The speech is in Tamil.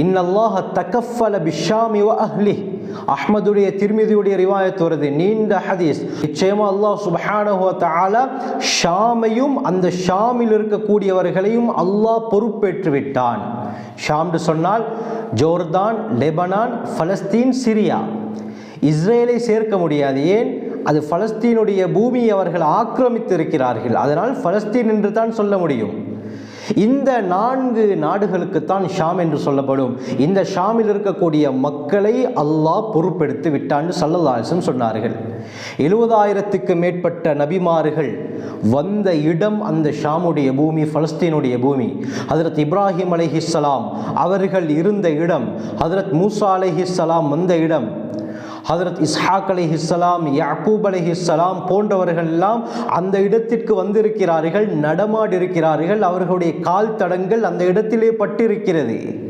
இன்னல்லாஹ தகஃபல பிஷாமி வ அஹ்லி. அஹ்மதுடைய திர்மிதியுடைய ரிவாயத் வருது, நீண்ட ஹதீஸ். நிச்சயமா அல்லாஹ் சுப்ஹானஹு வ தஆலா ஷாமையும் அந்த ஷாமில் இருக்கக்கூடியவர்களையும் அல்லாஹ் பொறுப்பேற்று விட்டான். ஷாம் சொன்னால் ஜோர்தான், லெபனான், பலஸ்தீன், சிரியா. இஸ்ரேலை சேர்க்க முடியாது. ஏன்? அது பலஸ்தீனுடைய பூமியை அவர்கள் ஆக்கிரமித்து இருக்கிறார்கள். அதனால் பலஸ்தீன் என்று தான் சொல்ல முடியும். இந்த 4 நாடுகளுக்குத்தான் ஷாம் என்று சொல்லப்படும். இந்த ஷாமில் இருக்கக்கூடிய மக்களை அல்லாஹ் பொறுப்பெடுத்து விட்டான்னு ஸல்லல்லாஹு அலைஹி வஸல்லம் சொன்னார்கள். 70,000க்கு மேற்பட்ட நபிமார்கள் வந்த இடம் அந்த ஷாமுடைய பூமி, பலஸ்தீனுடைய பூமி. ஹஜ்ரத் இப்ராஹிம் அலைஹிஸ்ஸலாம் அவர்கள் இருந்த இடம், ஹஜ்ரத் மூசா அலைஹிஸ்ஸலாம் வந்த இடம், ஹஜ்ரத் இஸ்ஹாக் அலைஹிஸ்ஸலாம், யாக்கூப் அலைஹிஸ்ஸலாம் போன்றவர்கள் எல்லாம் அந்த இடத்திற்கு வந்திருக்கிறார்கள், நடமாடி இருக்கிறார்கள். அவர்களுடைய கால் தடங்கள் அந்த இடத்திலே பட்டிருக்கிறது.